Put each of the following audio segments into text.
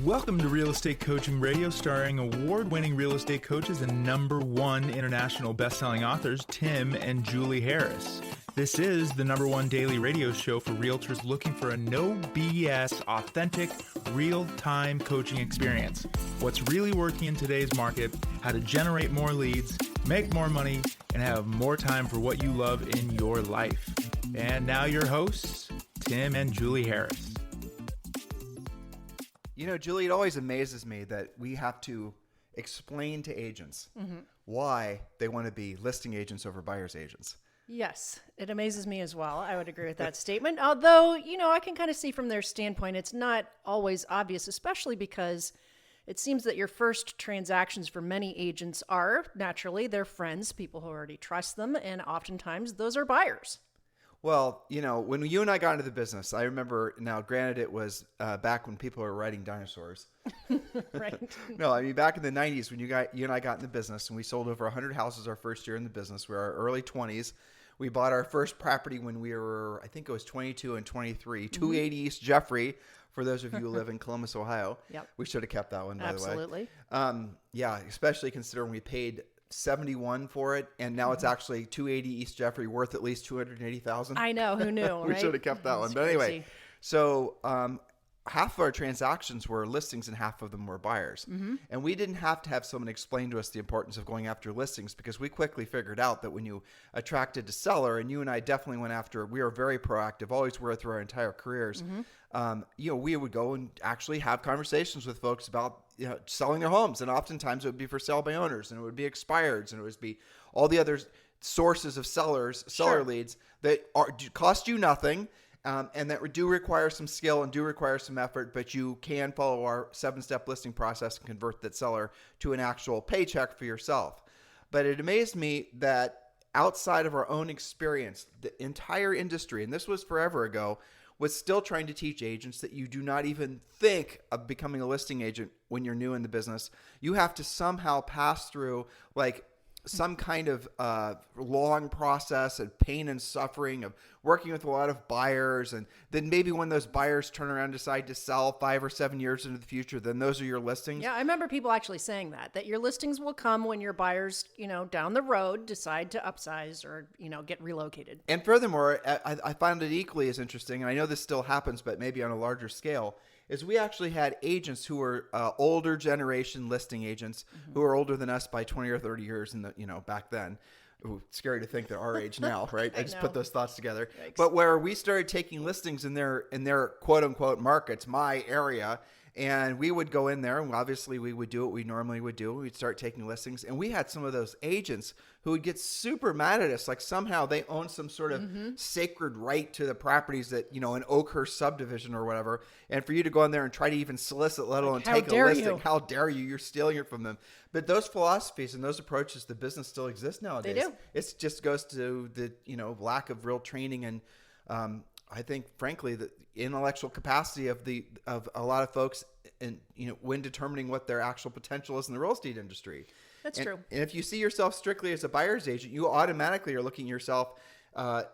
Welcome to Real Estate Coaching Radio, starring award-winning real estate coaches and #1 international best-selling authors, Tim and Julie Harris. This is the #1 daily radio show for realtors looking for a no BS, authentic, real-time coaching experience. What's really working in today's market, how to generate more leads, make more money, and have more time for what you love in your life. And now your hosts, Tim and Julie Harris. You know, Julie, it always amazes me that we have to explain to agents why they want to be listing agents over buyer's agents. Yes, it amazes me as well. I would agree with that statement. Although, you know, I can kind of see from their standpoint, it's not always obvious, especially because it seems that your first transactions for many agents are naturally their friends, people who already trust them, and oftentimes those are buyers. Well, you know, when you and I got into the business, I remember, now granted it was back when people were riding dinosaurs. Right. No, I mean, back in the 90s when you and I got in the business and we sold over 100 houses our first year in the business. We were our early 20s. We bought our first property when we were, I think it was 22 and 23, 280 East Jeffrey, for those of you who live in Columbus, Ohio. Yep. We should have kept that one, by the way. Absolutely. Yeah, especially considering we paid $71 for it, and now it's actually 280 East Jeffrey, worth at least $280,000. I know, who knew, right? We should have kept that one. But anyway, so half of our transactions were listings and half of them were buyers. And we didn't have to have someone explain to us the importance of going after listings, because we quickly figured out that when you attracted a seller, and you and I definitely went after, we were very proactive, always were through our entire careers. You know, we would go and actually have conversations with folks about, you know, selling their homes. And oftentimes it would be for sale by owners, and it would be expireds, and it would be all the other sources of seller leads that cost you nothing. And that do require some skill and do require some effort, but you can follow our 7-step listing process and convert that seller to an actual paycheck for yourself. But it amazed me that outside of our own experience, the entire industry, and this was forever ago, was still trying to teach agents that you do not even think of becoming a listing agent when you're new in the business. You have to somehow pass through like some kind of long process and pain and suffering of working with a lot of buyers. And then maybe when those buyers turn around and decide to sell 5 or 7 years into the future, then those are your listings. Yeah, I remember people actually saying that your listings will come when your buyers, you know, down the road decide to upsize or, you know, get relocated. And furthermore, I found it equally as interesting, and I know this still happens, but maybe on a larger scale, is we actually had agents who were older generation listing agents who were older than us by 20 or 30 years in the, you know, back then. Ooh, scary to think they're our age now, right? I just put those thoughts together. Yikes. But where we started taking listings in their quote unquote markets, my area, and we would go in there, and obviously we would do what we normally would do. We'd start taking listings, and we had some of those agents who would get super mad at us, like somehow they own some sort of sacred right to the properties that, you know, an Oakhurst subdivision or whatever. And for you to go in there and try to even solicit, let alone take a listing, how dare you? You're stealing it from them. But those philosophies and those approaches to business still exist nowadays. They do. It just goes to the, you know, lack of real training and I think, frankly, the intellectual capacity of a lot of folks, and, you know, when determining what their actual potential is in the real estate industry. That's true. And if you see yourself strictly as a buyer's agent, you automatically are looking at yourself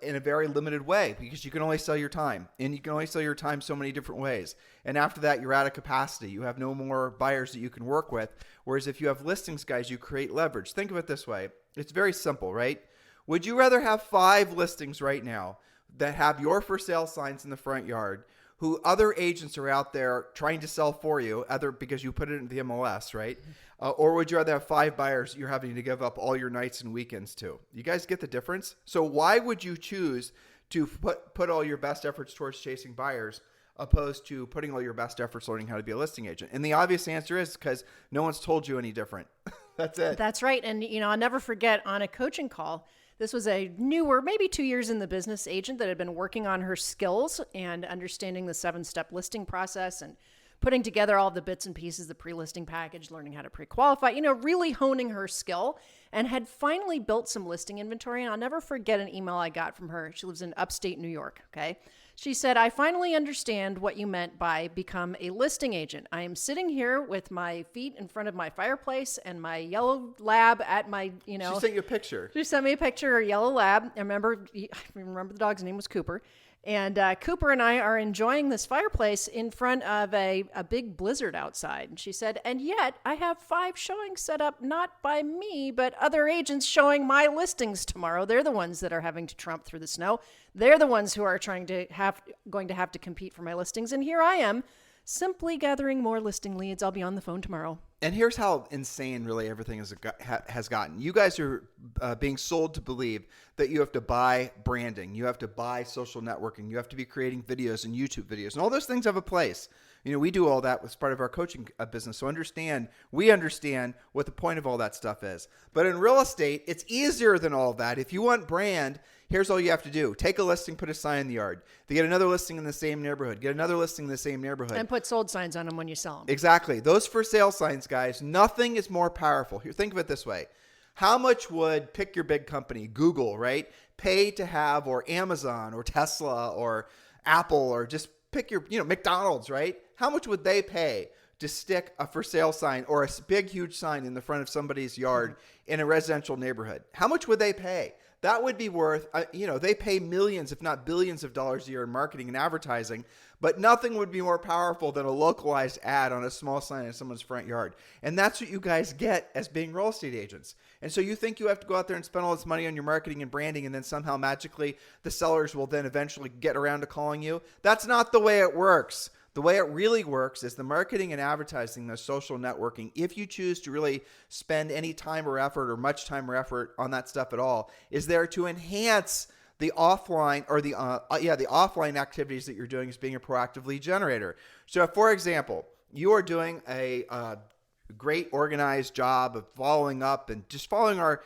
in a very limited way, because you can only sell your time, and you can only sell your time so many different ways. And after that, you're out of capacity. You have no more buyers that you can work with. Whereas if you have listings guys, you create leverage. Think of it this way. It's very simple, right? Would you rather have 5 listings right now that have your for sale signs in the front yard, who other agents are out there trying to sell for you, either because you put it in the MLS, right? Or would you rather have 5 buyers you're having to give up all your nights and weekends to? You guys get the difference? So why would you choose to put all your best efforts towards chasing buyers opposed to putting all your best efforts learning how to be a listing agent? And the obvious answer is because no one's told you any different. That's it. That's right. And, you know, I'll never forget on a coaching call, this was a newer, maybe 2 years in the business agent that had been working on her skills and understanding the 7-step listing process and putting together all the bits and pieces, the pre-listing package, learning how to pre-qualify, you know, really honing her skill, and had finally built some listing inventory. And I'll never forget an email I got from her. She lives in upstate New York. Okay. She said, "I finally understand what you meant by become a listing agent. I am sitting here with my feet in front of my fireplace and my yellow lab at my, you know." She sent you a picture. She sent me a picture of her yellow lab. I remember the dog's name was Cooper. And Cooper and I are enjoying this fireplace in front of a big blizzard outside. And she said, and yet I have 5 showings set up, not by me, but other agents showing my listings tomorrow. They're the ones that are having to tromp through the snow. They're the ones who are going to have to compete for my listings. And here I am, simply gathering more listing leads. I'll be on the phone tomorrow. And here's how insane really everything has gotten. You guys are being sold to believe that you have to buy branding. You have to buy social networking. You have to be creating videos and YouTube videos. And all those things have a place. You know, we do all that as part of our coaching business. So we understand what the point of all that stuff is. But in real estate, it's easier than all that. If you want brand, here's all you have to do. Take a listing, put a sign in the yard. They get another listing in the same neighborhood. Get another listing in the same neighborhood. And put sold signs on them when you sell them. Exactly. Those for sale signs, guys, nothing is more powerful. Here, think of it this way. How much would, pick your big company, Google, right, pay to have, or Amazon or Tesla or Apple, or just pick your, McDonald's, right? How much would they pay to stick a for sale sign or a big, huge sign in the front of somebody's yard in a residential neighborhood? How much would they pay? That would be worth, they pay millions, if not billions of dollars a year in marketing and advertising, but nothing would be more powerful than a localized ad on a small sign in someone's front yard. And that's what you guys get as being real estate agents. And so you think you have to go out there and spend all this money on your marketing and branding, and then somehow magically the sellers will then eventually get around to calling you? That's not the way it works. The way it really works is the marketing and advertising, the social networking. If you choose to really spend any time or effort, or much time or effort on that stuff at all, is there to enhance the offline or the offline activities that you're doing as being a proactive lead generator. So, for example, you are doing a great organized job of following up and just following our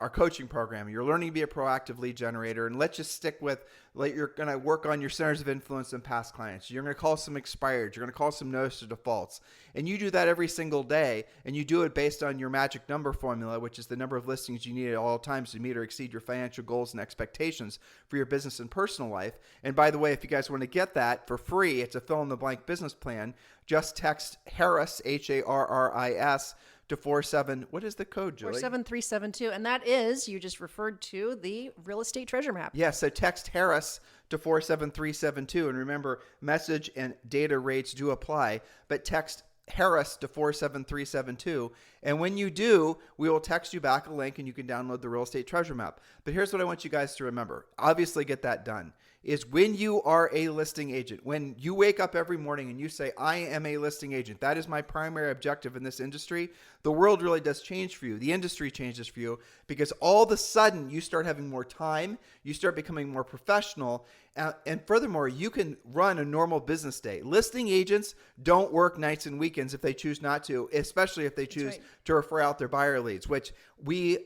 coaching program. You're learning to be a proactive lead generator, and let's just stick with, you're going to work on your centers of influence and past clients. You're going to call some expired. You're going to call some notice of defaults. And you do that every single day, and you do it based on your magic number formula, which is the number of listings you need at all times to meet or exceed your financial goals and expectations for your business and personal life. And by the way, if you guys want to get that for free, it's a fill-in-the-blank business plan. Just text Harris, Harris, to 47. What is the code, Julie? 47372. And that is, you just referred to the real estate treasure map. Yeah, so text Harris to 47372. And remember, message and data rates do apply, but text Harris to 47372. And when you do, we will text you back a link and you can download the real estate treasure map. But here's what I want you guys to remember. Obviously get that done. Is when you are a listing agent, when you wake up every morning and you say, I am a listing agent, that is my primary objective in this industry, the world really does change for you. The industry changes for you, because all of a sudden you start having more time, you start becoming more professional, and furthermore, you can run a normal business day. Listing agents don't work nights and weekends if they choose not to, especially if they choose to refer out their buyer leads, which we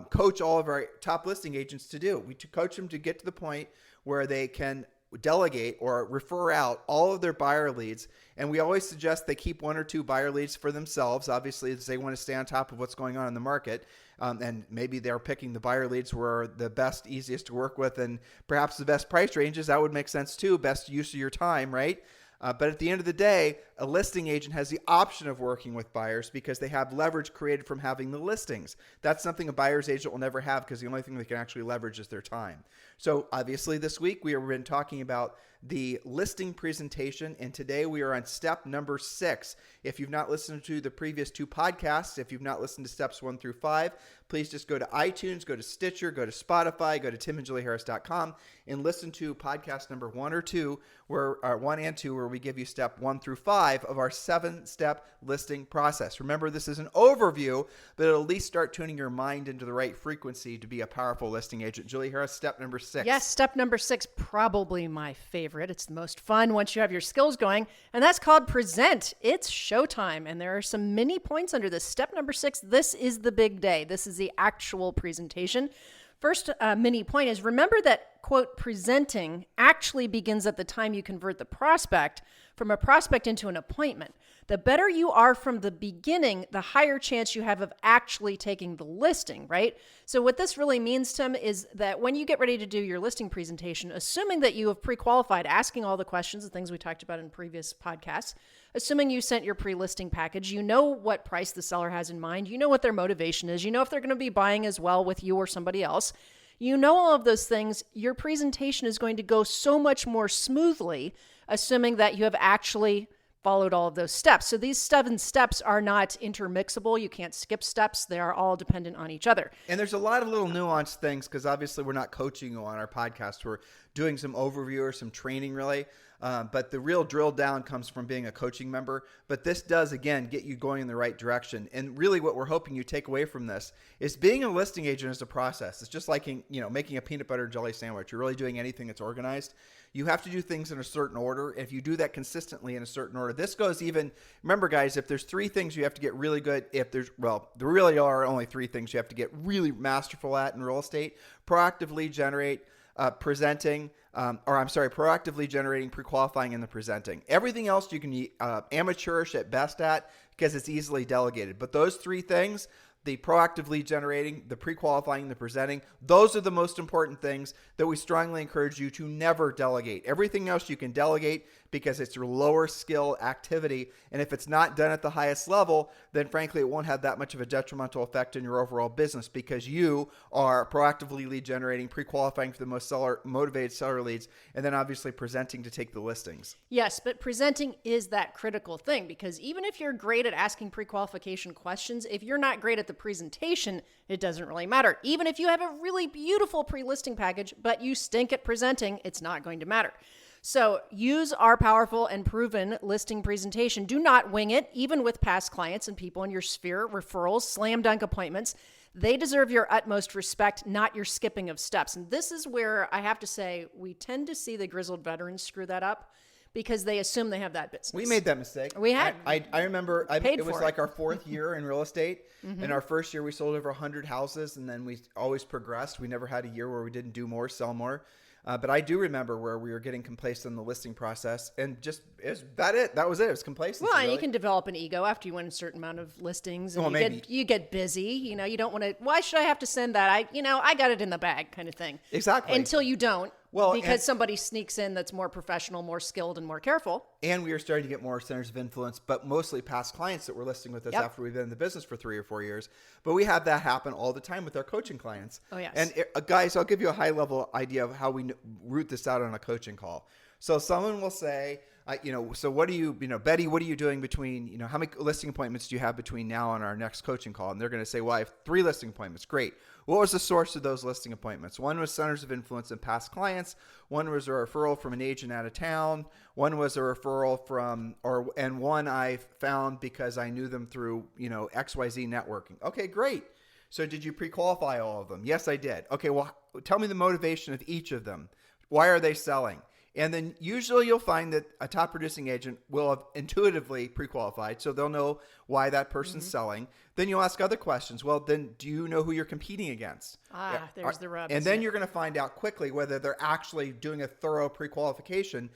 coach all of our top listing agents to do. We coach them to get to the point where they can delegate or refer out all of their buyer leads. And we always suggest they keep 1 or 2 buyer leads for themselves, obviously, as they want to stay on top of what's going on in the market. And maybe they're picking the buyer leads who are the best, easiest to work with, and perhaps the best price ranges. That would make sense too. Best use of your time, right? But at the end of the day, a listing agent has the option of working with buyers because they have leverage created from having the listings. That's something a buyer's agent will never have, because the only thing they can actually leverage is their time. So obviously this week we have been talking about the listing presentation, and today we are on step number 6. If you've not listened to the previous 2 podcasts, if you've not listened to steps 1 through 5, please just go to iTunes, go to Stitcher, go to Spotify, go to timandjulieharris.com and listen to podcast number 1 or 2, where 1 and 2, where we give you step 1 through 5 of our 7-step listing process. Remember, this is an overview, but it'll at least start tuning your mind into the right frequency to be a powerful listing agent. Julie Harris, step number 6. Yes, step number 6, probably my favorite. It's the most fun once you have your skills going, and that's called present. It's showtime, and there are some mini points under this. Step number 6, this is the big day. This is the actual presentation. First mini point is, remember that, quote, presenting actually begins at the time you convert the prospect from a prospect into an appointment. The better you are from the beginning, the higher chance you have of actually taking the listing, right? So what this really means, Tim, is that when you get ready to do your listing presentation, assuming that you have pre-qualified, asking all the questions, the things we talked about in previous podcasts, assuming you sent your pre-listing package, you know what price the seller has in mind, you know what their motivation is, you know if they're going to be buying as well with you or somebody else. You know all of those things. Your presentation is going to go so much more smoothly, assuming that you have actually followed all of those steps. So these 7 steps are not intermixable. You can't skip steps. They are all dependent on each other. And there's a lot of little nuanced things because obviously we're not coaching you on our podcast. We're doing some overview or some training really. But the real drill down comes from being a coaching member. But this does, again, get you going in the right direction. And really what we're hoping you take away from this is being a listing agent is a process. It's just like making a peanut butter and jelly sandwich. You're really doing anything that's organized. You have to do things in a certain order. If you do that consistently in a certain order, this goes even, remember guys, if there's 3 things you have to get really good, there really are only 3 things you have to get really masterful at in real estate: proactively generate, proactively generating, pre-qualifying, and the presenting. Everything else you can be amateurish at best at because it's easily delegated. But those 3 things, the proactively generating, the pre-qualifying, the presenting, those are the most important things that we strongly encourage you to never delegate. Everything else you can delegate because it's your lower skill activity. And if it's not done at the highest level, then frankly, it won't have that much of a detrimental effect in your overall business because you are proactively lead generating, pre-qualifying for the most motivated seller leads, and then obviously presenting to take the listings. Yes, but presenting is that critical thing because even if you're great at asking pre-qualification questions, if you're not great at the presentation, it doesn't really matter. Even if you have a really beautiful pre-listing package, but you stink at presenting, it's not going to matter. So use our powerful and proven listing presentation. Do not wing it, even with past clients and people in your sphere, referrals, slam dunk appointments. They deserve your utmost respect, not your skipping of steps. And this is where I have to say we tend to see the grizzled veterans screw that up because they assume they have that business. We made that mistake. We had. I remember it was like our 4th year in real estate. In our first year, we sold over 100 houses, and then we always progressed. We never had a year where we didn't do more, sell more. But I do remember where we were getting complacent in the listing process, and just that was it. It was complacency. Well, really. You can develop an ego after you win a certain amount of listings, and you get busy. You don't want to. Why should I have to send that? I got it in the bag, kind of thing. Exactly. Until you don't. Well, because somebody sneaks in that's more professional, more skilled, and more careful. And we are starting to get more centers of influence, but mostly past clients that were listing with us after we've been in the business for 3 or 4 years. But we have that happen all the time with our coaching clients. Oh, yes. And guys, I'll give you a high level idea of how we root this out on a coaching call. So someone will say, so what do you, Betty, what are you doing between, how many listing appointments do you have between now and our next coaching call? And they're going to say, well, I have 3 listing appointments. Great. What was the source of those listing appointments? One was centers of influence and past clients. One was a referral from an agent out of town. One was a referral and one I found because I knew them through, XYZ networking. Okay, great. So did you pre-qualify all of them? Yes, I did. Okay, well, tell me the motivation of each of them. Why are they selling? And then usually you'll find that a top producing agent will have intuitively pre-qualified, so they'll know why that person's selling. Then you'll ask other questions. Well, then do you know who you're competing against? There's the rub. And then you're going to find out quickly whether they're actually doing a thorough pre-qualification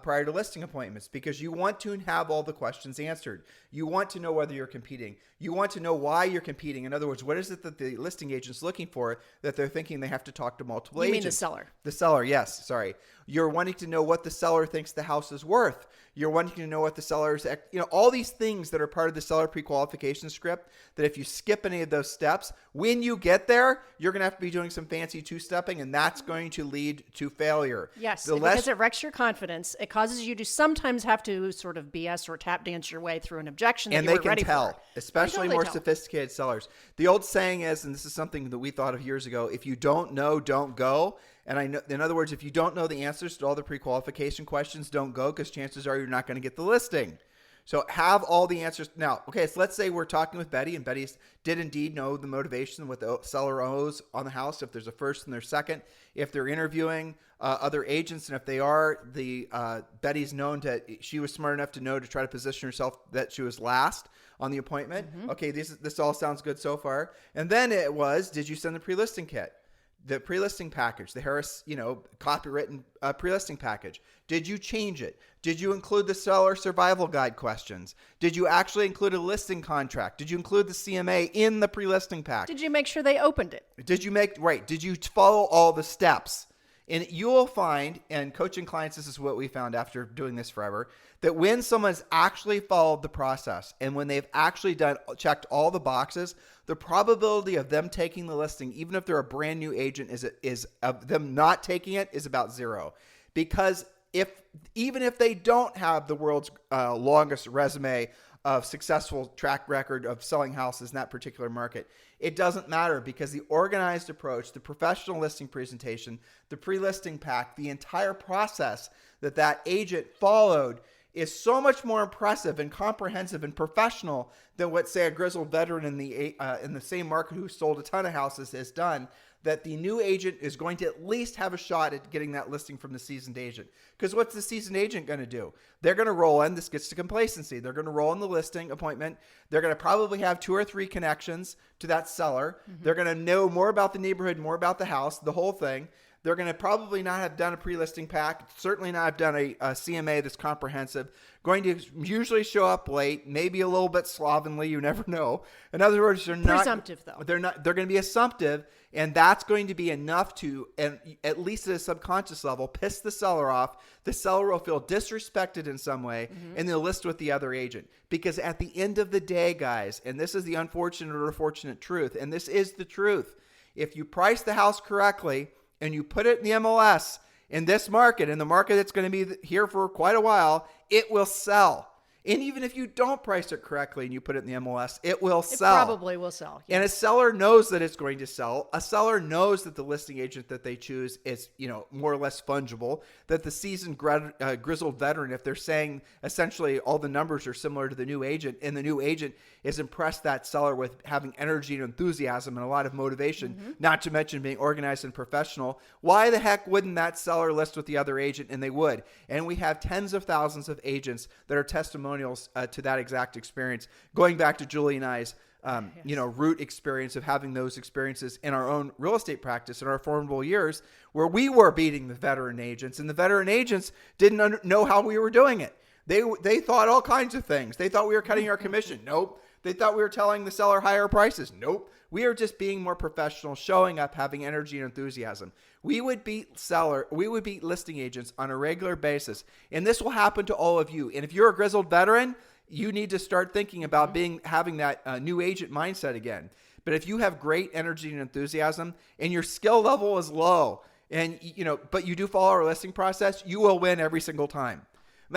prior to listing appointments, because you want to have all the questions answered. You want to know whether you're competing. You want to know why you're competing. In other words, what is it that the listing agent's looking for that they're thinking they have to talk to multiple agents? You mean the seller? The seller, yes. Sorry. You're wanting to know what the seller thinks the house is worth. You're wanting to know what the seller's, all these things that are part of the seller pre-qualification script, that if you skip any of those steps, when you get there, you're going to have to be doing some fancy 2-stepping, and that's going to lead to failure. Yes, because it wrecks your confidence. It causes you to sometimes have to sort of BS or tap dance your way through an objection that you weren't ready for. And they can tell, especially more sophisticated sellers. The old saying is, and this is something that we thought of years ago, if you don't know, don't go. And I know, in other words, if you don't know the answers to all the pre-qualification questions, don't go, because chances are you're not going to get the listing. So have all the answers. Now, okay, so let's say we're talking with Betty, and Betty did indeed know the motivation, what the seller owes on the house, if there's a first and there's second, if they're interviewing other agents, and if they are, Betty's known she was smart enough to know to try to position herself that she was last on the appointment. Okay, this all sounds good so far. And then it was, did you send the pre-listing kit? The pre-listing package, the Harris, copywritten pre-listing package. Did you change it? Did you include the seller survival guide questions? Did you actually include a listing contract? Did you include the CMA in the pre-listing pack? Did you make sure they opened it? Did you follow all the steps? And you will find, and coaching clients, this is what we found after doing this forever, that when someone's actually followed the process and when they've actually checked all the boxes, the probability of them taking the listing, even if they're a brand new agent, is of them not taking it is about zero. Because even if they don't have the world's longest resume of successful track record of selling houses in that particular market, it doesn't matter, because the organized approach, the professional listing presentation, the pre-listing pack, the entire process that agent followed is so much more impressive and comprehensive and professional than what, say, a grizzled veteran in the same market who sold a ton of houses has done, that the new agent is going to at least have a shot at getting that listing from the seasoned agent. Because what's the seasoned agent going to do? They're going to roll in. This gets to complacency. They're going to roll in the listing appointment. They're going to probably have 2 or 3 connections to that seller. Mm-hmm. They're going to know more about the neighborhood, more about the house, the whole thing. They're going to probably not have done a pre-listing pack, certainly not have done a CMA that's comprehensive, going to usually show up late, maybe a little bit slovenly, you never know. In other words, they're not presumptive, though. They're going to be assumptive, and that's going to be enough to, and at least at a subconscious level, piss the seller off. The seller will feel disrespected in some way, and they'll list with the other agent. Because at the end of the day, guys, and this is the unfortunate or fortunate truth, and this is the truth, if you price the house correctly and you put it in the MLS in this market, in the market that's going to be here for quite a while, it will sell. And even if you don't price it correctly and you put it in the MLS, it will sell. It probably will sell. Yes. And a seller knows that it's going to sell. A seller knows that the listing agent that they choose is, more or less fungible. That the seasoned grizzled veteran, if they're saying essentially all the numbers are similar to the new agent, and the new agent is impressed that seller with having energy and enthusiasm and a lot of motivation, not to mention being organized and professional, why the heck wouldn't that seller list with the other agent? And they would. And we have tens of thousands of agents that are testimonials to that exact experience, going back to Julie and I's root experience of having those experiences in our own real estate practice in our formidable years, where we were beating the veteran agents, and the veteran agents didn't know how we were doing it. They thought all kinds of things. They thought we were cutting our commission. Nope. They thought we were telling the seller higher prices. Nope. We are just being more professional, showing up, having energy and enthusiasm. We would beat listing agents on a regular basis. And this will happen to all of you. And if you're a grizzled veteran, you need to start thinking about having that new agent mindset again. But if you have great energy and enthusiasm and your skill level is low, and but you do follow our listing process, you will win every single time.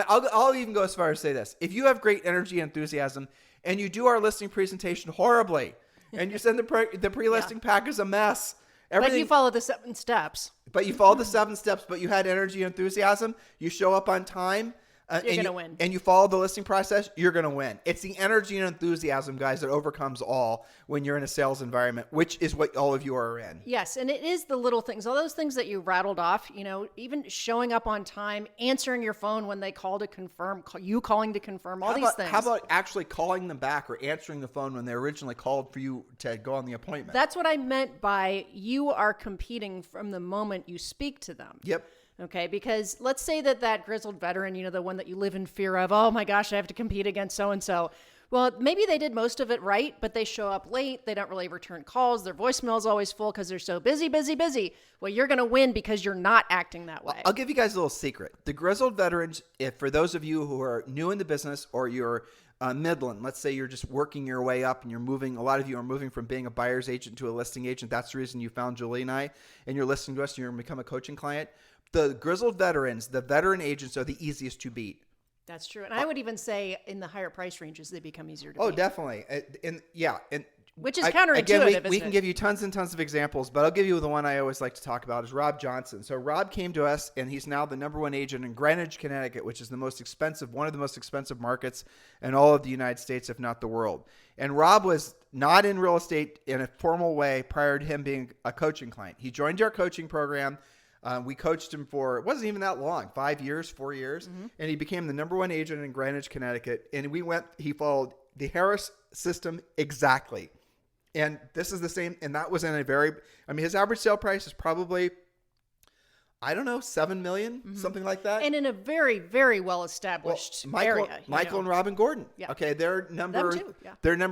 I'll even go as far as say this. If you have great energy and enthusiasm and you do our listing presentation horribly, and you send the pre-listing pack as a mess. But you follow the 7 steps. But you follow the 7 steps, but you had energy and enthusiasm. You show up on time. You're going to win. And you follow the listing process, you're going to win. It's the energy and enthusiasm, guys, that overcomes all when you're in a sales environment, which is what all of you are in. Yes, and it is the little things, all those things that you rattled off, even showing up on time, answering your phone when they call to confirm, you calling to confirm, these things. How about actually calling them back or answering the phone when they originally called for you to go on the appointment? That's what I meant by you are competing from the moment you speak to them. Yep. Okay, because let's say that grizzled veteran, the one that you live in fear of, oh my gosh, I have to compete against so-and-so. Well, maybe they did most of it right, but they show up late. They don't really return calls. Their voicemail is always full because they're so busy. Well, you're going to win because you're not acting that way. I'll give you guys a little secret. The grizzled veterans, for those of you who are new in the business or you're Midland, let's say you're just working your way up and you're moving, a lot of you are moving from being a buyer's agent to a listing agent. That's the reason you found Julie and I, and you're listening to us and you're going to become a coaching client. The grizzled veterans, the veteran agents are the easiest to beat. That's true. And I would even say in the higher price ranges, they become easier to beat. Oh, definitely. Which is counterintuitive, Again, we can give you tons and tons of examples, but I'll give you the one I always like to talk about is Rob Johnson. So Rob came to us, and he's now the #1 agent in Greenwich, Connecticut, which is one of the most expensive markets in all of the United States, if not the world. And Rob was not in real estate in a formal way prior to him being a coaching client. He joined our coaching program. We coached him for, it wasn't even that long, 4 years. And he became the #1 agent in Greenwich, Connecticut. And he followed the Harris system exactly. And this is the same. And that was in his average sale price is probably, $7 million, something like that. And in a very, very well-established area. Michael and Robin Gordon. Yeah. Okay. They're number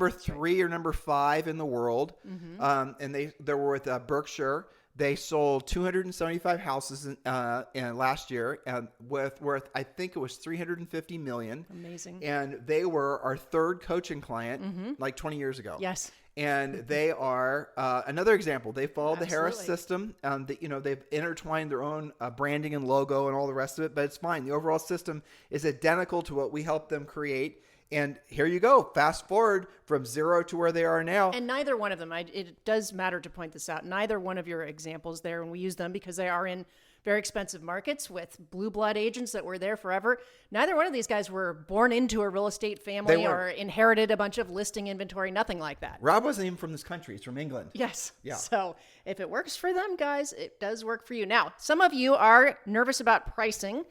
3 or number 5 in the world. And they were with Berkshire. They sold 275 houses in last year, and worth I think it was $350 million. Amazing. And they were our third coaching client, like 20 years ago. Yes. And they are another example. They followed the Harris Absolutely. system. They've intertwined their own branding and logo and all the rest of it, but it's fine. The overall system is identical to what we helped them create. And here you go. Fast forward from zero to where they are now. And neither one of them, it does matter to point this out, neither one of your examples there, and we use them because they are in very expensive markets with blue blood agents that were there forever. Neither one of these guys were born into a real estate family or inherited a bunch of listing inventory, nothing like that. Rob wasn't even from this country. He's from England. Yes. Yeah. So if it works for them, guys, it does work for you. Now, some of you are nervous about pricing.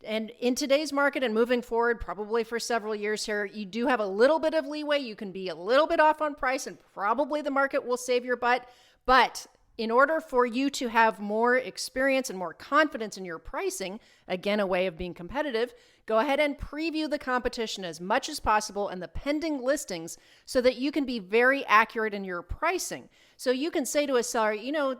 And in today's market and moving forward, probably for several years here, you do have a little bit of leeway. You can be a little bit off on price and probably the market will save your butt. But in order for you to have more experience and more confidence in your pricing, again, a way of being competitive, go ahead and preview the competition as much as possible and the pending listings so that you can be very accurate in your pricing. So you can say to a seller,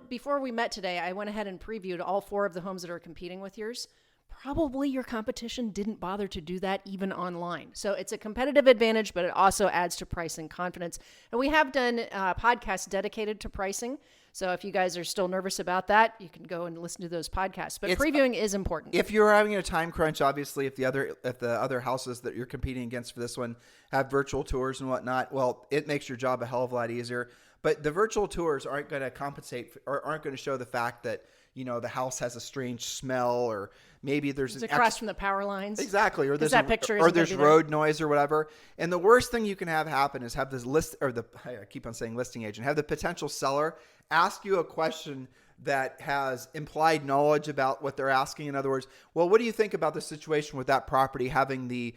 before we met today, I went ahead and previewed all 4 of the homes that are competing with yours. Probably your competition didn't bother to do that even online. So it's a competitive advantage, but it also adds to pricing confidence. And we have done podcasts dedicated to pricing. So if you guys are still nervous about that, you can go and listen to those podcasts. But previewing is important. If you're having a time crunch, obviously, if the other houses that you're competing against for this one have virtual tours and whatnot, well, it makes your job a hell of a lot easier. But the virtual tours aren't going to compensate or aren't going to show the fact that the house has a strange smell, or maybe there's across from the power lines. Exactly, or there's there's road noise or whatever. And the worst thing you can have happen is have this I keep on saying listing agent, have the potential seller ask you a question that has implied knowledge about what they're asking. In other words, well, what do you think about the situation with that property having the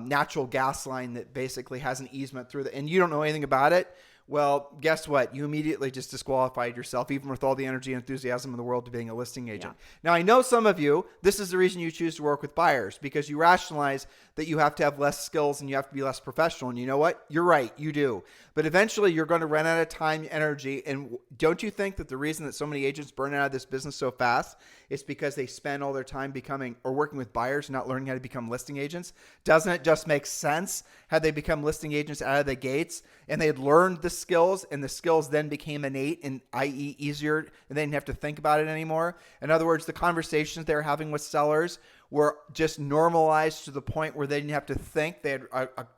natural gas line that basically has an easement through and you don't know anything about it? Well, guess what? You immediately just disqualified yourself, even with all the energy and enthusiasm in the world, to being a listing agent. Yeah. Now, I know some of you, this is the reason you choose to work with buyers, because you rationalize that you have to have less skills and you have to be less professional. And you know what? You're right. You do. But eventually, you're going to run out of time, energy. And don't you think that the reason that so many agents burn out of this business so fast is because they spend all their time becoming or working with buyers, not learning how to become listing agents? Doesn't it just make sense had they become listing agents out of the gates and they had learned the skills, and the skills then became innate and i.e. easier, and they didn't have to think about it anymore? In other words, the conversations they were having with sellers were just normalized to the point where they didn't have to think. They had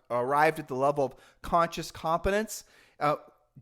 arrived at the level of conscious competence.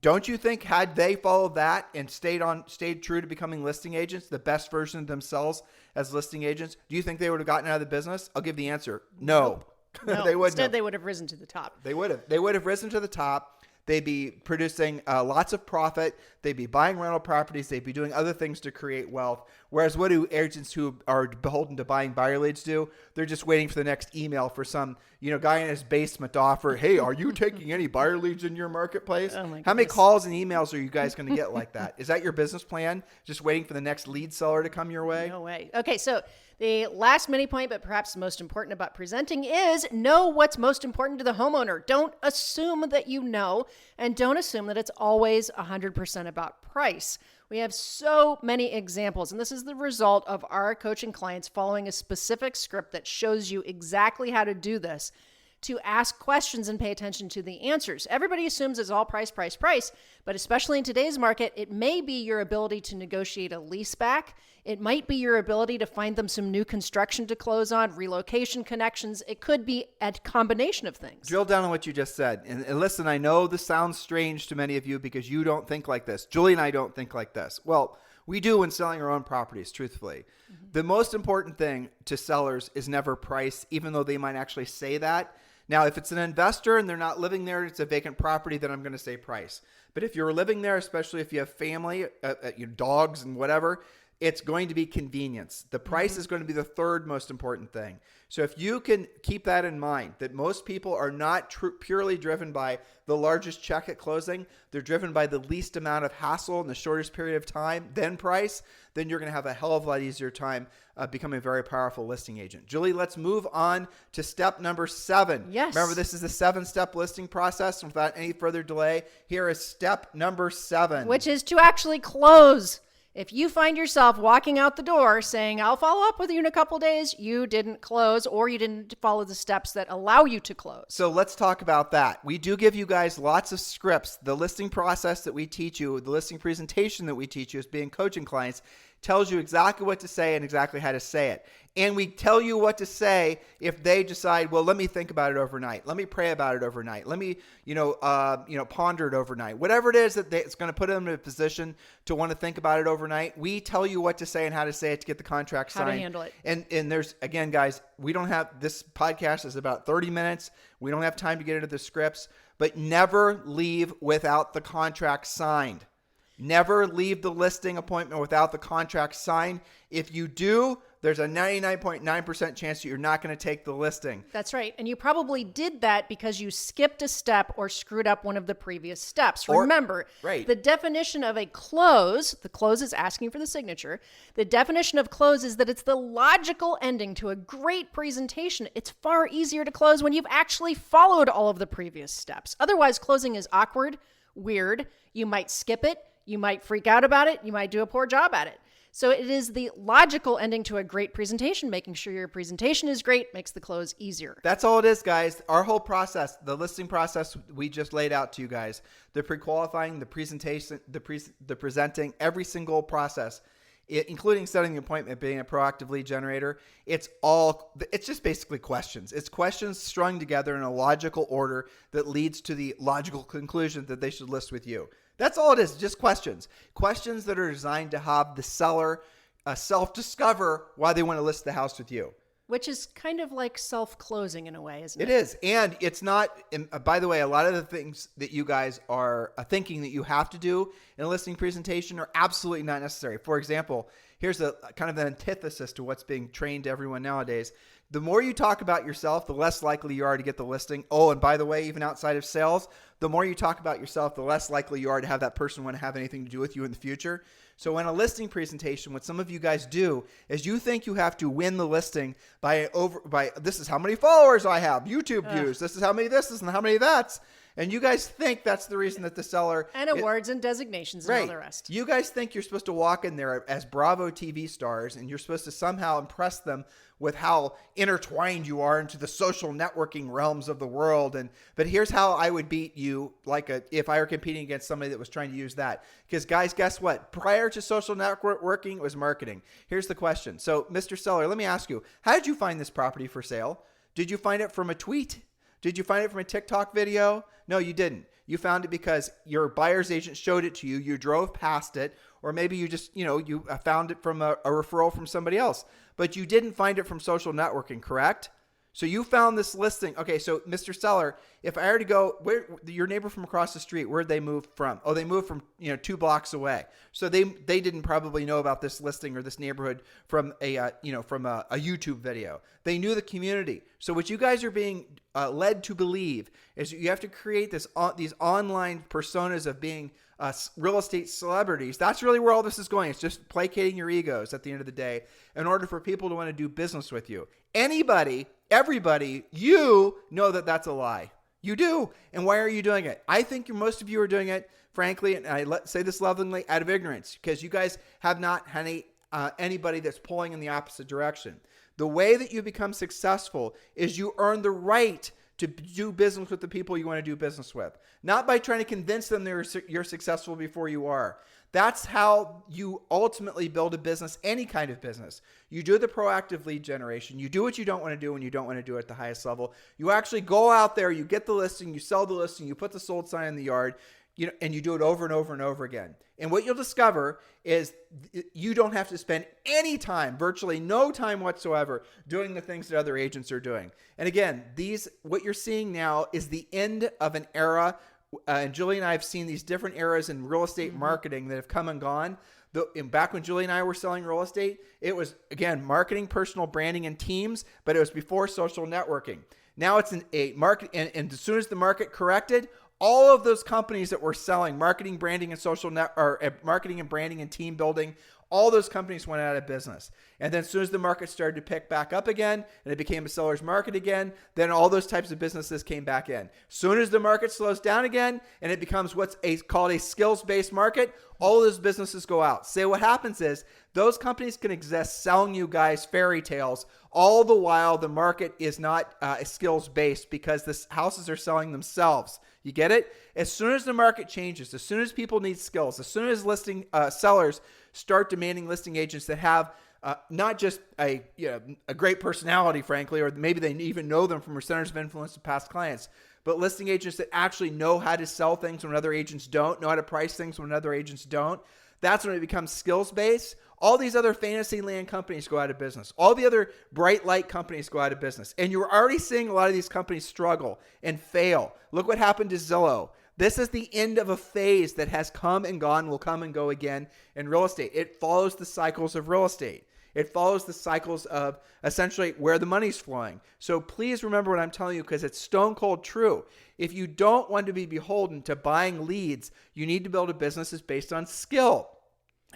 Don't you think had they followed that and stayed true to becoming listing agents, the best version of themselves as listing agents, do you think they would have gotten out of the business? I'll give the answer. No. Nope. No. They wouldn't. Instead, they would have risen to the top. They would have. They would have risen to the top. They'd be producing lots of profit. They'd be buying rental properties. They'd be doing other things to create wealth. Whereas what do agents who are beholden to buying buyer leads do? They're just waiting for the next email for some guy in his basement to offer, hey, are you taking any buyer leads in your marketplace? Oh my goodness. How many calls and emails are you guys going to get like that? Is that your business plan? Just waiting for the next lead seller to come your way? No way. Okay, so the last mini point, but perhaps most important about presenting, is know what's most important to the homeowner. Don't assume that you know, and don't assume that it's always 100% about price. We have so many examples, and this is the result of our coaching clients following a specific script that shows you exactly how to do this, to ask questions and pay attention to the answers. Everybody assumes it's all price, price, price, but especially in today's market, it may be your ability to negotiate a lease back. It might be your ability to find them some new construction to close on, relocation connections. It could be a combination of things. Drill down on what you just said. And listen, I know this sounds strange to many of you because you don't think like this. Julie and I don't think like this. Well, we do when selling our own properties, truthfully. Mm-hmm. The most important thing to sellers is never price, even though they might actually say that. Now, if it's an investor and they're not living there, it's a vacant property, then I'm going to say price. But if you're living there, especially if you have family, your dogs and whatever, it's going to be convenience. The price is going to be the third most important thing. So if you can keep that in mind, that most people are not purely driven by the largest check at closing, they're driven by the least amount of hassle in the shortest period of time, then price, then you're going to have a hell of a lot easier time becoming a very powerful listing agent. Julie, let's move on to step number 7. Yes. Remember, this is a 7-step listing process. Without any further delay, here is step number 7. Which is to actually close. If you find yourself walking out the door saying, I'll follow up with you in a couple days, you didn't close or you didn't follow the steps that allow you to close. So let's talk about that. We do give you guys lots of scripts. The listing process that we teach you, the listing presentation that we teach you as being coaching clients tells you exactly what to say and exactly how to say it. And we tell you what to say if they decide, well, let me think about it overnight. Let me pray about it overnight. Let me, ponder it overnight. Whatever it is that it's going to put them in a position to want to think about it overnight, we tell you what to say and how to say it to get the contract signed. How to handle it. And there's, again, guys, we don't have, this podcast is about 30 minutes. We don't have time to get into the scripts, but never leave without the contract signed. Never leave the listing appointment without the contract signed. If you do, there's a 99.9% chance that you're not going to take the listing. That's right. And you probably did that because you skipped a step or screwed up one of the previous steps. Remember, the definition of a close, the close is asking for the signature. The definition of close is that it's the logical ending to a great presentation. It's far easier to close when you've actually followed all of the previous steps. Otherwise, closing is awkward, weird. You might skip it. You might freak out about it. You might do a poor job at it. So it is the logical ending to a great presentation. Making sure your presentation is great makes the close easier. That's all it is, guys. Our whole process, the listing process we just laid out to you guys, the pre-qualifying, the presentation, the presenting, every single process, including setting the appointment, being a proactive lead generator, it's just basically questions. It's questions strung together in a logical order that leads to the logical conclusion that they should list with you. That's all it is, just questions. Questions that are designed to have the seller self-discover why they want to list the house with you. Which is kind of like self-closing in a way, isn't it? It is. And it's not, by the way, a lot of the things that you guys are thinking that you have to do in a listing presentation are absolutely not necessary. For example, here's a kind of an antithesis to what's being trained to everyone nowadays. The more you talk about yourself, the less likely you are to get the listing. Oh, and by the way, even outside of sales, the more you talk about yourself, the less likely you are to have that person want to have anything to do with you in the future. So in a listing presentation, what some of you guys do is you think you have to win the listing by this is how many followers I have, YouTube views, this is how many this is and how many that's. And you guys think that's the reason that the seller... And awards and designations and all the rest. You guys think you're supposed to walk in there as Bravo TV stars and you're supposed to somehow impress them with how intertwined you are into the social networking realms of the world. But here's how I would beat you if I were competing against somebody that was trying to use that. Because guys, guess what? Prior to social networking, it was marketing. Here's the question. So Mr. Seller, let me ask you, how did you find this property for sale? Did you find it from a tweet? Did you find it from a TikTok video? No, you didn't. You found it because your buyer's agent showed it to you. You drove past it, or maybe you just, you found it from a referral from somebody else. But you didn't find it from social networking, correct? So you found this listing. Okay, so Mr. Seller, if I were to go, your neighbor from across the street, where'd they move from? Oh, they moved from 2 blocks away. So they didn't probably know about this listing or this neighborhood from a YouTube video. They knew the community. So what you guys are being led to believe is you have to create these online personas of being real estate celebrities. That's really where all this is going. It's just placating your egos at the end of the day in order for people to want to do business with you. Everybody, you know that that's a lie. You do. And why are you doing it? I think most of you are doing it, frankly, and I say this lovingly, out of ignorance, because you guys have not had anybody that's pulling in the opposite direction. The way that you become successful is you earn the right to do business with the people you want to do business with, not by trying to convince them you're successful before you are. That's how you ultimately build a business, any kind of business. You do the proactive lead generation. You do what you don't want to do when you don't want to do it at the highest level. You actually go out there, you get the listing, you sell the listing, you put the sold sign in the yard, and you do it over and over and over again. And what you'll discover is you don't have to spend any time, virtually no time whatsoever, doing the things that other agents are doing. And again, what you're seeing now is the end of an era. And Julie and I have seen these different eras in real estate marketing that have come and gone. Back when Julie and I were selling real estate, it was, again, marketing, personal branding, and teams, but it was before social networking. Now it's a market, and as soon as the market corrected, all of those companies that were selling marketing, branding, and marketing and branding and team building, all those companies went out of business. And then as soon as the market started to pick back up again and it became a seller's market again, then all those types of businesses came back in. As soon as the market slows down again and it becomes what's called a skills-based market, All those businesses go out. So what happens is those companies can exist selling you guys fairy tales all the while the market is not skills based because the houses are selling themselves. You get it? As soon as the market changes, as soon as people need skills, as soon as sellers start demanding listing agents that have not just a great personality, frankly, or maybe they even know them from centers of influence to past clients, but listing agents that actually know how to sell things when other agents don't, know how to price things when other agents don't. That's when it becomes skills-based. All these other fantasy land companies go out of business. All the other bright light companies go out of business. And you're already seeing a lot of these companies struggle and fail. Look what happened to Zillow. This is the end of a phase that has come and gone, will come and go again in real estate. It follows the cycles of real estate. It follows the cycles of essentially where the money's flowing. So please remember what I'm telling you because it's stone cold true. If you don't want to be beholden to buying leads, you need to build a business that's based on skill.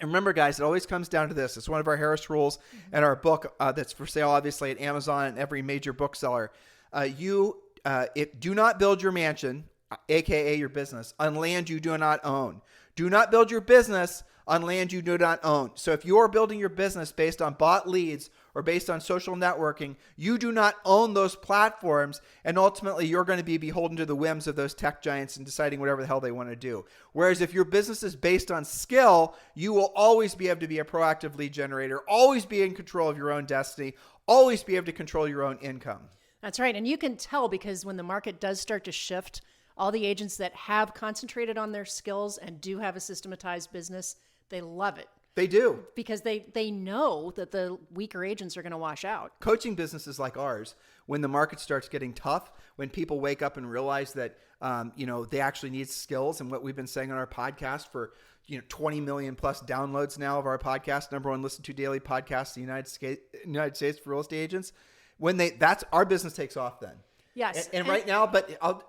And remember, guys, it always comes down to this. It's one of our Harris rules and our book that's for sale, obviously, at Amazon and every major bookseller. Do not build your mansion, aka your business, on land you do not own. Do not build your business on land you do not own. So if you're building your business based on bought leads or based on social networking, you do not own those platforms, and ultimately you're going to be beholden to the whims of those tech giants and deciding whatever the hell they want to do. Whereas if your business is based on skill, you will always be able to be a proactive lead generator, always be in control of your own destiny, always be able to control your own income. That's right. And you can tell because when the market does start to shift, all the agents that have concentrated on their skills and do have a systematized business, they love it. They do. Because they know that the weaker agents are going to wash out. Coaching businesses like ours, when the market starts getting tough, when people wake up and realize that they actually need skills, and what we've been saying on our podcast for 20 million plus downloads now of our podcast, number one listened to daily podcast in the United States for real estate agents, that's our business takes off then. Yes. And right now,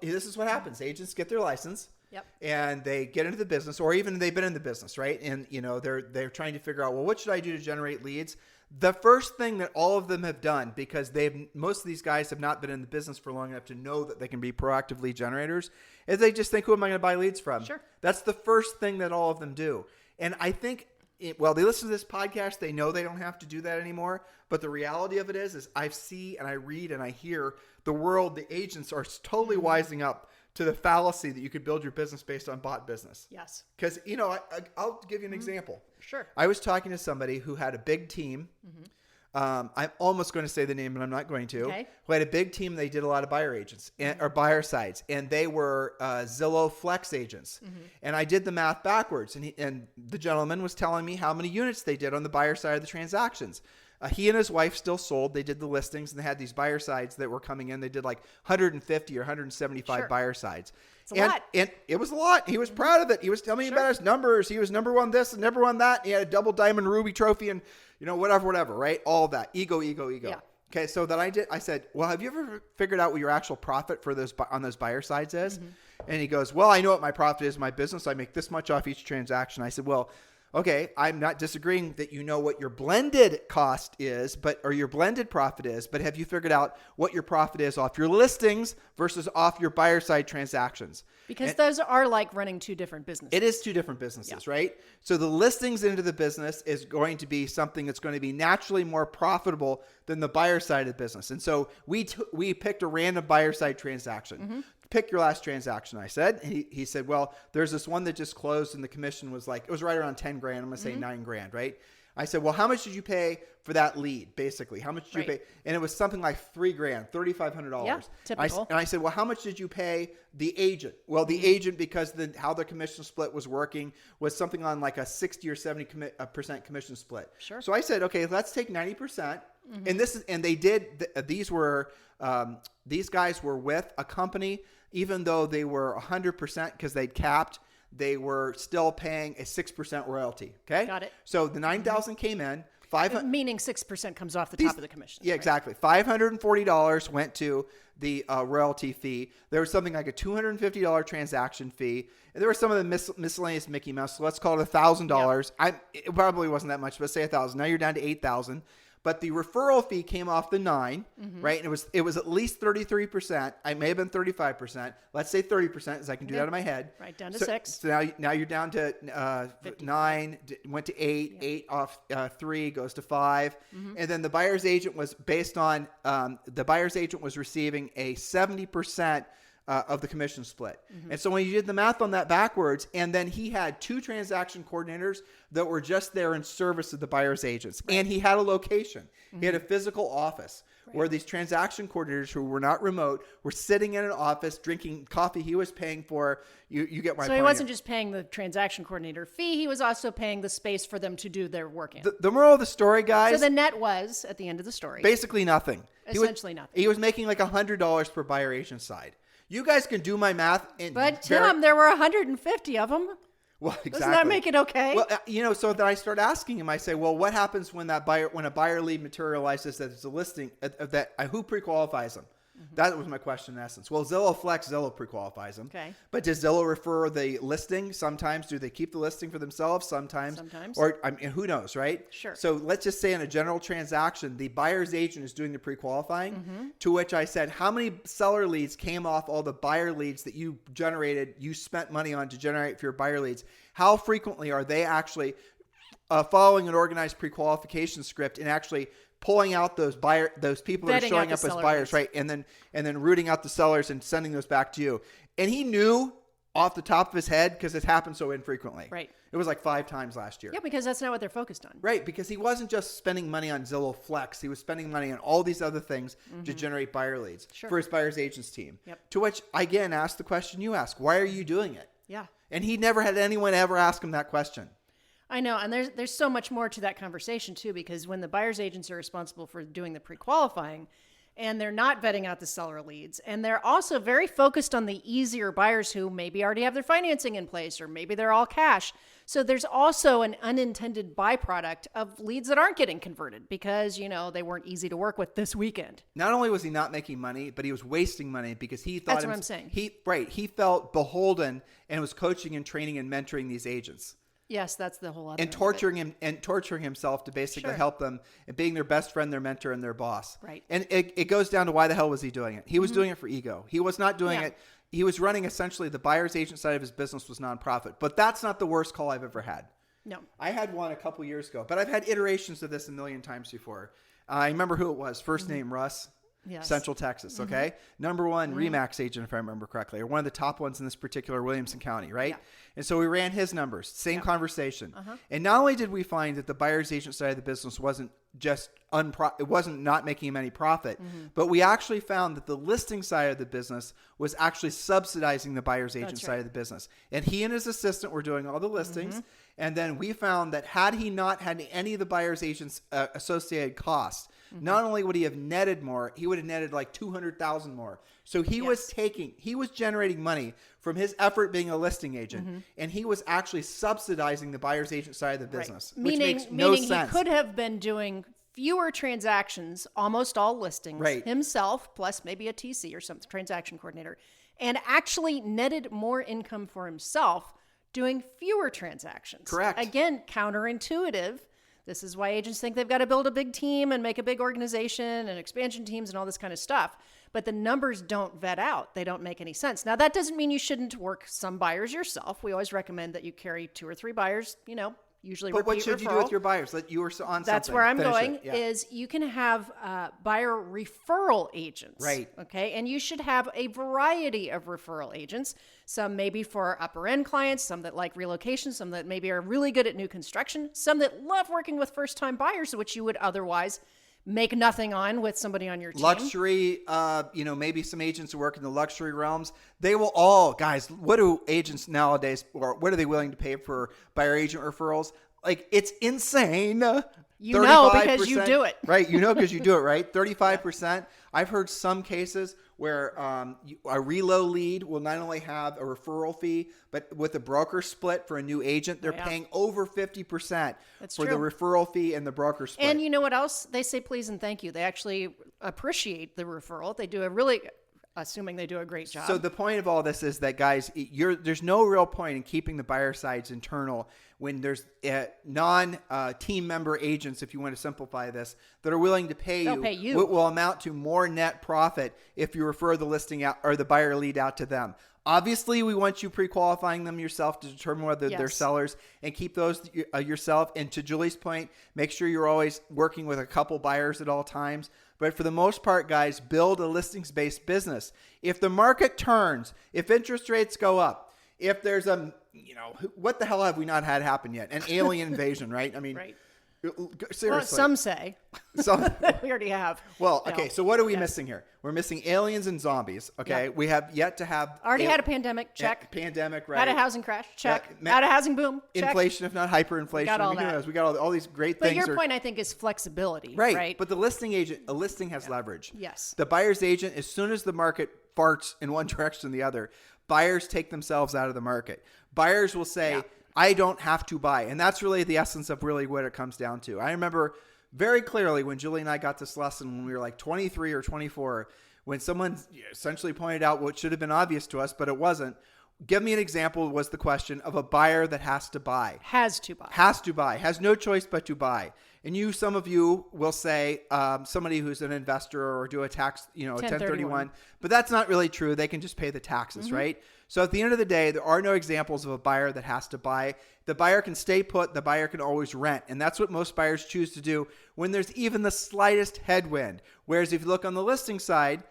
this is what happens. Agents get their license. Yep. And they get into the business, or even they've been in the business, right? And they're trying to figure out, well, what should I do to generate leads? The first thing that all of them have done, because most of these guys have not been in the business for long enough to know that they can be proactive lead generators, is they just think, who am I going to buy leads from? Sure. That's the first thing that all of them do. And I think, they listen to this podcast, they know they don't have to do that anymore. But the reality of it is I see and I read and I hear the agents are totally wising up to the fallacy that you could build your business based on bought business. Yes. Because, I'll give you an example. Sure. I was talking to somebody who had a big team. I'm almost going to say the name, but I'm not going to. Okay. Who had a big team. They did a lot of buyer agents or buyer sides, and they were Zillow Flex agents. And I did the math backwards, and the gentleman was telling me how many units they did on the buyer side of the transactions. He and his wife still sold. They did the listings, and they had these buyer sides that were coming in. They did like 150 or 175 buyer sides. It's a lot. And it was a lot. He was proud of it. He was telling me about his numbers. He was number one this and number one that. He had a double diamond ruby trophy and, whatever, right? All that. Ego. Yeah. Okay, so that I said, well, have you ever figured out what your actual profit for on those buyer sides is? And he goes, well, I know what my profit is in my business. I make this much off each transaction. I said, well, okay, I'm not disagreeing that you know what your blended cost is, or your blended profit is, but have you figured out what your profit is off your listings versus off your buyer side transactions? Because those are like running two different businesses. It is two different businesses, right? So the listings into the business is going to be something that's going to be naturally more profitable than the buyer side of the business. And so we picked a random buyer side transaction. Pick your last transaction, I said. He said, well, there's this one that just closed and the commission was it was right around 10 grand. I'm going to say 9 grand, right? I said, well, how much did you pay for that lead, basically? How much did you pay? And it was something like $3 grand, $3,500. Yeah, typical. And I said, well, how much did you pay the agent? Well, the agent, because how the commission split was working, was something on like a 60 or 70% commission split. Sure. So I said, okay, let's take 90%. And they did, these guys were with a company, even though they were 100% because they'd capped, they were still paying a 6% royalty. Okay. Got it. So the 9,000 came in. Meaning 6% comes off the top of the commission. Yeah, exactly. $540 went to the royalty fee. There was something like a $250 transaction fee. And there were some of the miscellaneous Mickey Mouse. So let's call it $1,000. Yep. It probably wasn't that much, but say $1,000. Now you're down to $8,000. but the referral fee came off the 9, right? And it was at least 33%. I may have been 35%. Let's say 30%, as I can do that in my head. Right, down to 6. So now you're down to 9, went to 8, 8 off 3 goes to 5. And then the buyer's agent was based on, the buyer's agent was receiving a 70% of the commission split. And so when you did the math on that backwards, and then he had 2 transaction coordinators that were just there in service of the buyer's agents. Right. And he had a location. He had a physical office where these transaction coordinators who were not remote were sitting in an office drinking coffee he was paying for. You get my point. So he wasn't just paying the transaction coordinator fee. He was also paying the space for them to do their work in. The moral of the story, guys. So the net was, at the end of the story, basically nothing. Essentially nothing. He was making like $100 per buyer agent side. You guys can do my math. But Tim, there were 150 of them. Well, exactly. Doesn't that make it okay? Well, so then I start asking him. I say, well, what happens when a buyer lead materializes that it's a listing who pre-qualifies them? That was my question in essence. Well, Zillow Flex, Zillow pre-qualifies them. Okay. But does Zillow refer the listing? Sometimes. Do they keep the listing for themselves? Sometimes. Or who knows, right? Sure. So let's just say in a general transaction, the buyer's agent is doing the pre-qualifying, to which I said, how many seller leads came off all the buyer leads that you generated, you spent money on to generate for your buyer leads? How frequently are they actually following an organized pre-qualification script and actually pulling out those people that are showing up as buyers, right? And then rooting out the sellers and sending those back to you. And he knew off the top of his head because it happened so infrequently. Right. It was like 5 times last year. Yeah, because that's not what they're focused on. Right, because he wasn't just spending money on Zillow Flex. He was spending money on all these other things to generate buyer leads for his buyer's agents team. Yep. To which I again asked the question you asked, why are you doing it? Yeah. And he never had anyone ever ask him that question. I know, and there's so much more to that conversation too, because when the buyer's agents are responsible for doing the pre-qualifying, and they're not vetting out the seller leads, and they're also very focused on the easier buyers who maybe already have their financing in place, or maybe they're all cash. So there's also an unintended byproduct of leads that aren't getting converted because, they weren't easy to work with this weekend. Not only was he not making money, but he was wasting money because he thought that's what I'm saying. He felt beholden and was coaching and training and mentoring these agents. Yes, that's the whole other and torturing himself to basically help them and being their best friend, their mentor, and their boss. Right. And it goes down to why the hell was he doing it? He was doing it for ego. He was not doing it. He was running essentially the buyer's agent side of his business was nonprofit. But that's not the worst call I've ever had. No. I had one a couple years ago, but I've had iterations of this a million times before. I remember who it was. First name Russ. Yes. Central Texas, okay? Number 1 Remax agent, if I remember correctly, or one of the top ones in this particular Williamson County, right? Yeah. And so we ran his numbers, same conversation. And not only did we find that the buyer's agent side of the business wasn't just it wasn't not making him any profit, but we actually found that the listing side of the business was actually subsidizing the buyer's agent side of the business. And he and his assistant were doing all the listings. And then we found that had he not had any of the buyer's agents associated costs, not only would he have netted more, he would have netted like $200,000 more. So he was generating money from his effort being a listing agent, and he was actually subsidizing the buyer's agent side of the business, which makes no sense. Meaning he could have been doing fewer transactions, almost all listings, himself, plus maybe a TC or some transaction coordinator, and actually netted more income for himself doing fewer transactions. Correct. Again, counterintuitive. This is why agents think they've got to build a big team and make a big organization and expansion teams and all this kind of stuff. But the numbers don't vet out. They don't make any sense. Now, that doesn't mean you shouldn't work some buyers yourself. We always recommend that you carry 2 or 3 buyers, usually but what should referral. you do with your buyers? You were on something. That's where I'm going, is you can have buyer referral agents. Right. Okay. And you should have a variety of referral agents. Some maybe for upper end clients, some that like relocation, some that maybe are really good at new construction, some that love working with first time buyers, which you would otherwise make nothing on with somebody on your team. Luxury, maybe some agents who work in the luxury realms. They will all, guys, what do agents nowadays, or what are they willing to pay for buyer agent referrals? Like, it's insane. You know because you do it. Right, because you do it, right? 35%. I've heard some cases where a reload lead will not only have a referral fee, but with a broker split for a new agent, they're paying over 50% for the referral fee and the broker split. And you know what else? They say please and thank you. They actually appreciate the referral. They do a really assuming they do a great job. So the point of all this is that, guys, there's no real point in keeping the buyer sides internal when there's non-team member agents, if you want to simplify this, that are willing to pay you what will amount to more net profit if you refer the listing out or the buyer lead out to them. Obviously, we want you pre-qualifying them yourself to determine whether they're sellers, and keep those yourself. And to Julie's point, make sure you're always working with a couple buyers at all times. But for the most part, guys, build a listings-based business. If the market turns, if interest rates go up, if there's what the hell have we not had happen yet? An alien invasion, right? I mean, right. Seriously. Well, some say. We already have. Well, okay, so what are we missing here? We're missing aliens and zombies, okay? We have yet to have... Already had a pandemic, check. Pandemic, right. Had a housing crash, check. Had a housing boom, check. Inflation, if not hyperinflation. We got all that. We got all these great things. But your point, I think, is flexibility, right? Right. But the listing agent, a listing has leverage. Yes. The buyer's agent, as soon as the market farts in one direction or the other, buyers take themselves out of the market. Buyers will say... I don't have to buy. And that's really the essence of really what it comes down to. I remember very clearly when Julie and I got this lesson when we were like 23 or 24, when someone essentially pointed out what should have been obvious to us, but it wasn't. Give me an example, was the question, of a buyer that has to buy. Has to buy. Has to buy. Has no choice but to buy. And some of you will say somebody who's an investor or do a tax, a 1031. But that's not really true. They can just pay the taxes, right? So at the end of the day, there are no examples of a buyer that has to buy. The buyer can stay put. The buyer can always rent. And that's what most buyers choose to do when there's even the slightest headwind. Whereas if you look on the listing side,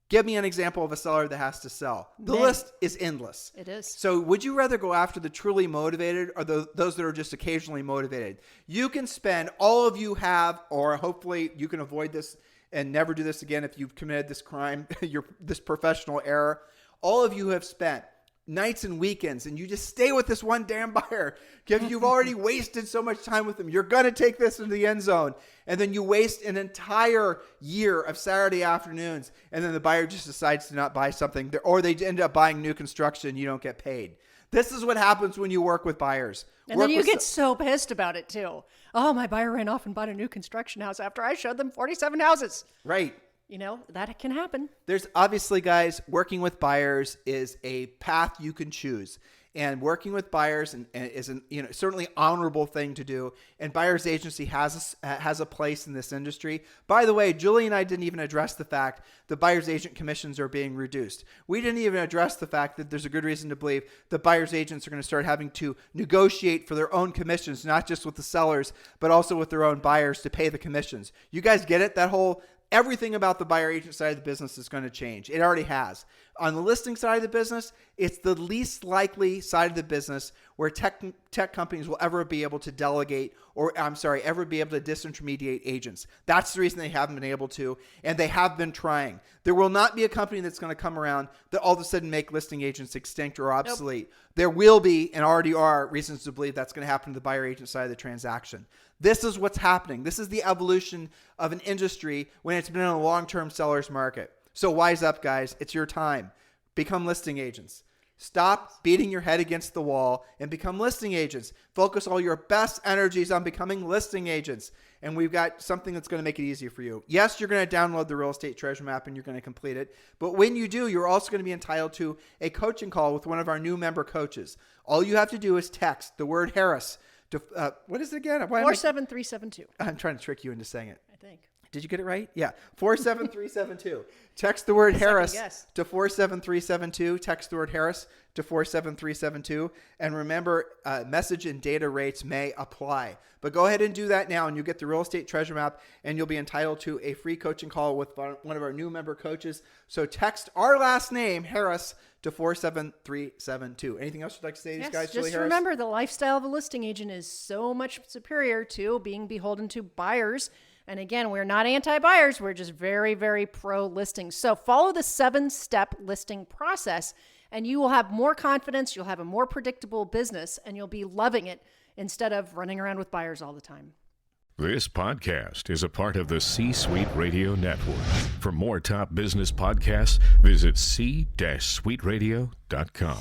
give me an example of a seller that has to sell. The list is endless. It is. So would you rather go after the truly motivated or those that are just occasionally motivated? You can spend all of you have, or hopefully you can avoid this and never do this again if you've committed this crime, this professional error. All of you have spent nights and weekends, and you just stay with this one damn buyer because you've already wasted so much time with them. You're going to take this into the end zone, and then you waste an entire year of Saturday afternoons, and then the buyer just decides to not buy something, or they end up buying new construction. You don't get paid. This is what happens when you work with buyers. And then you get so pissed about it too. Oh, my buyer ran off and bought a new construction house after I showed them 47 houses. Right. That can happen. There's obviously, guys, working with buyers is a path you can choose. And working with buyers is certainly honorable thing to do. And buyer's agency has a place in this industry. By the way, Julie and I didn't even address the fact that buyer's agent commissions are being reduced. We didn't even address the fact that there's a good reason to believe that buyer's agents are going to start having to negotiate for their own commissions, not just with the sellers, but also with their own buyers to pay the commissions. You guys get it? Everything about the buyer agent side of the business is going to change. It already has. On the listing side of the business, it's the least likely side of the business where tech companies will ever be able to delegate ever be able to disintermediate agents. That's the reason they haven't been able to, and they have been trying. There will not be a company that's going to come around that all of a sudden make listing agents extinct or obsolete. Nope. There will be, and already are, reasons to believe that's going to happen to the buyer agent side of the transaction. This is what's happening. This is the evolution of an industry when it's been in a long-term seller's market. So wise up, guys. It's your time. Become listing agents. Stop beating your head against the wall and become listing agents. Focus all your best energies on becoming listing agents. And we've got something that's going to make it easier for you. Yes, you're going to download the Real Estate Treasure Map and you're going to complete it. But when you do, you're also going to be entitled to a coaching call with one of our new member coaches. All you have to do is text the word Harris to, what is it again? 47372. I'm trying to trick you into saying it. I think. Did you get it right? Yeah. 47372. Text the word Harris to 47372. Text the word Harris to 47372. And remember, message and data rates may apply. But go ahead and do that now, and you'll get the Real Estate Treasure Map, and you'll be entitled to a free coaching call with one of our new member coaches. So text our last name, Harris, to 47372. Anything else you'd like to say to these guys, Julie Just Harris? remember, the lifestyle of a listing agent is so much superior to being beholden to buyers. And again, we're not anti-buyers. We're just very, very pro-listing. So follow the 7-step listing process, and you will have more confidence. You'll have a more predictable business, and you'll be loving it instead of running around with buyers all the time. This podcast is a part of the C-Suite Radio Network. For more top business podcasts, visit c-suiteradio.com.